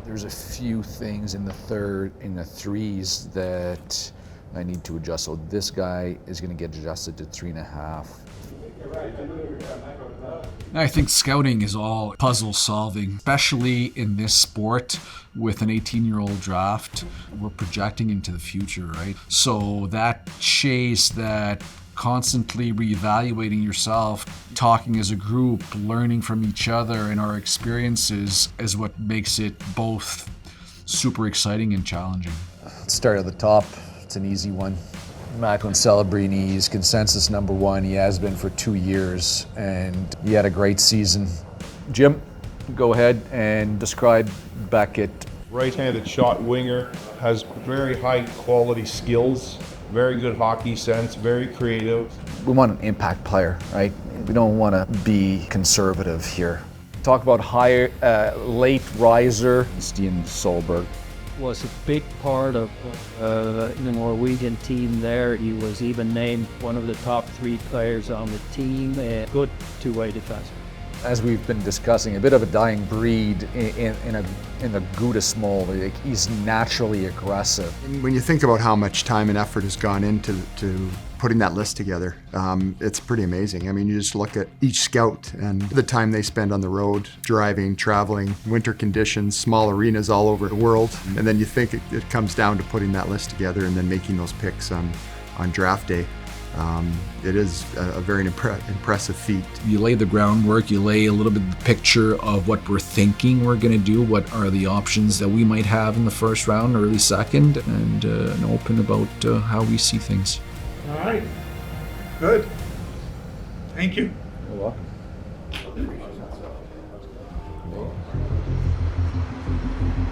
There's a few things in the threes that I need to adjust. So this guy is going to get adjusted to 3.5. I think scouting is all puzzle solving, especially in this sport with an 18-year-old draft. We're projecting into the future, right? So that chase, that constantly reevaluating yourself, talking as a group, learning from each other and our experiences is what makes it both super exciting and challenging. Let's start at the top. It's an easy one. Macklin Celebrini is consensus number 1. He has been for 2 years, and he had a great season. Jim, go ahead and describe Beckett. Right-handed shot winger, has very high quality skills, very good hockey sense, very creative. We want an impact player, right? We don't want to be conservative here. Talk about late riser, Stian Solberg. Was a big part of the Norwegian team there. He was even named one of the top 3 players on the team. A good two-way defenseman. As we've been discussing, a bit of a dying breed in the Gudis mold. Like, he's naturally aggressive. When you think about how much time and effort has gone into putting that list together, it's pretty amazing. I mean, you just look at each scout and the time they spend on the road, driving, traveling, winter conditions, small arenas all over the world, and then you think it comes down to putting that list together and then making those picks on draft day. It is a very impressive feat. You lay the groundwork, you lay a little bit of the picture of what we're thinking we're going to do, what are the options that we might have in the first round, early second, and open about how we see things. All right, good. Thank you. You're welcome.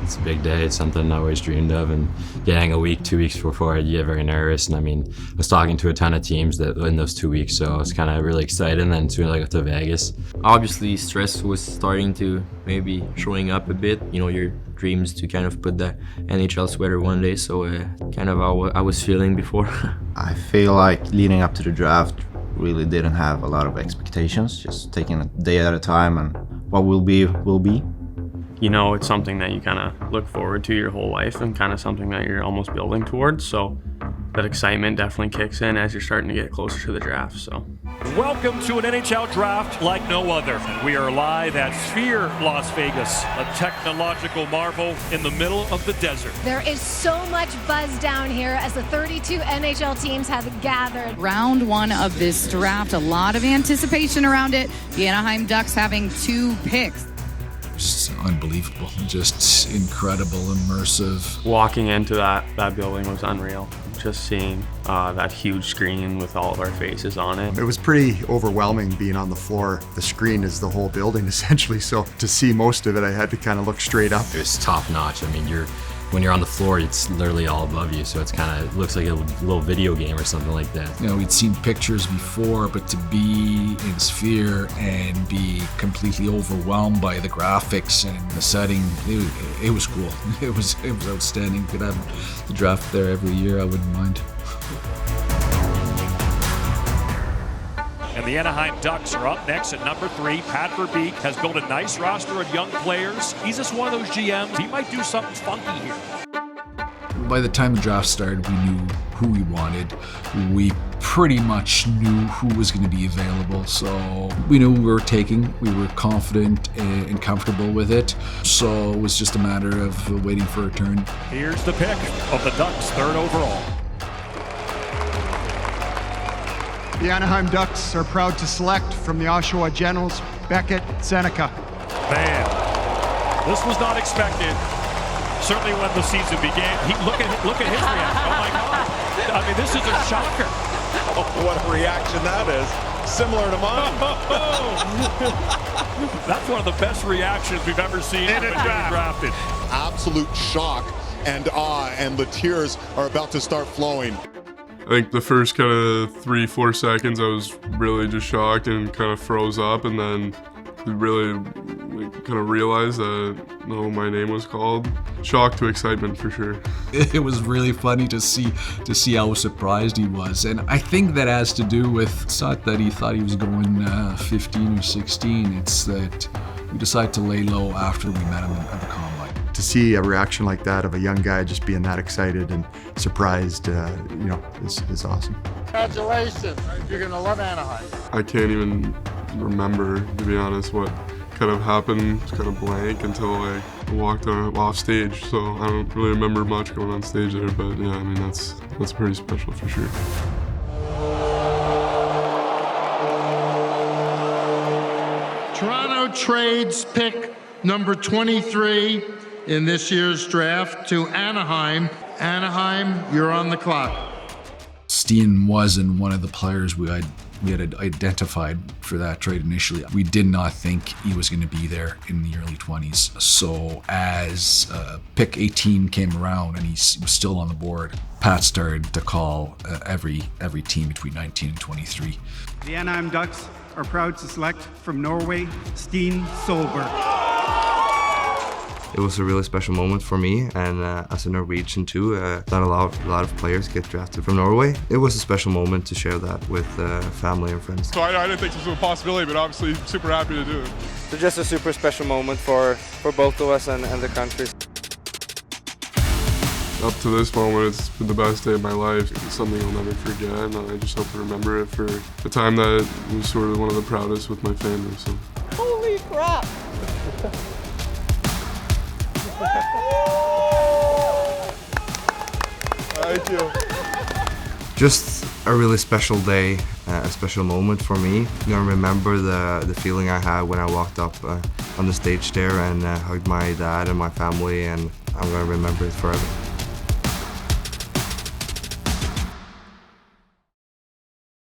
It's a big day. It's something I always dreamed of, and getting a week, 2 weeks before, I get very nervous. And I mean, I was talking to a ton of teams that in those 2 weeks, so I was kind of really excited. And then soon as I got to Vegas, obviously stress was starting to maybe showing up a bit. You know, your dreams to kind of put the NHL sweater one day. So kind of how I was feeling before. I feel like leading up to the draft really didn't have a lot of expectations. Just taking a day at a time, and what will be will be. You know, it's something that you kind of look forward to your whole life and kind of something that you're almost building towards. So that excitement definitely kicks in as you're starting to get closer to the draft. So, welcome to an NHL draft like no other. We are live at Sphere, Las Vegas, a technological marvel in the middle of the desert. There is so much buzz down here as the 32 NHL teams have gathered. Round 1 of this draft, a lot of anticipation around it. The Anaheim Ducks having 2 picks. Just unbelievable, just incredible, immersive. Walking into that building was unreal. Just seeing that huge screen with all of our faces on it. It was pretty overwhelming being on the floor. The screen is the whole building essentially, so to see most of it, I had to kind of look straight up. It was top notch. I mean, when you're on the floor, it's literally all above you, so it's kind of looks like a little video game or something like that. You know, we'd seen pictures before, but to be in Sphere and be completely overwhelmed by the graphics and the setting, it was cool. It was outstanding. Could have the draft there every year, I wouldn't mind. And the Anaheim Ducks are up next at number 3. Pat Verbeek has built a nice roster of young players. He's just one of those GMs. He might do something funky here. By the time the draft started, we knew who we wanted. We pretty much knew who was going to be available. So we knew we were taking. We were confident and comfortable with it. So it was just a matter of waiting for a turn. Here's the pick of the Ducks, 3rd overall. The Anaheim Ducks are proud to select from the Oshawa Generals, Beckett Seneca. Man, this was not expected. Certainly when the season began. Look at his reaction. Oh my God. I mean, this is a shocker. Oh, what a reaction that is. Similar to mine. That's one of the best reactions we've ever seen in a draft. Drafted. Absolute shock and awe, and the tears are about to start flowing. I think the first kind of 3-4 seconds I was really just shocked and kind of froze up, and then really kind of realized that my name was called. Shock to excitement for sure. It was really funny to see how surprised he was, and I think that has to do with, it's not that he thought he was going 15 or 16, it's that we decided to lay low after we met him at the combine. To to see a reaction like that of a young guy just being that excited and surprised, is awesome. Congratulations. You're going to love Anaheim. I can't even remember, to be honest, what kind of happened. It's kind of blank until I walked off stage. So I don't really remember much going on stage there, but yeah, I mean, that's pretty special for sure. Toronto trades pick number 23 in this year's draft to Anaheim. Anaheim, you're on the clock. Steen wasn't one of the players we had identified for that trade initially. We did not think he was going to be there in the early 20s. So as pick 18 came around and he was still on the board, Pat started to call every team between 19 and 23. The Anaheim Ducks are proud to select from Norway, Steen Solberg. It was a really special moment for me, and as a Norwegian too, not a lot of players get drafted from Norway. It was a special moment to share that with family and friends. So I didn't think this was a possibility, but obviously super happy to do it. So just a super special moment for both of us and the country. Up to this moment, it's been the best day of my life. It's something I'll never forget, and I just hope to remember it for a time that was sort of one of the proudest with my family. So. Holy crap! Thank you. Just a really special day, a special moment for me. I'm gonna remember the feeling I had when I walked up on the stage there and hugged my dad and my family, and I'm gonna remember it forever.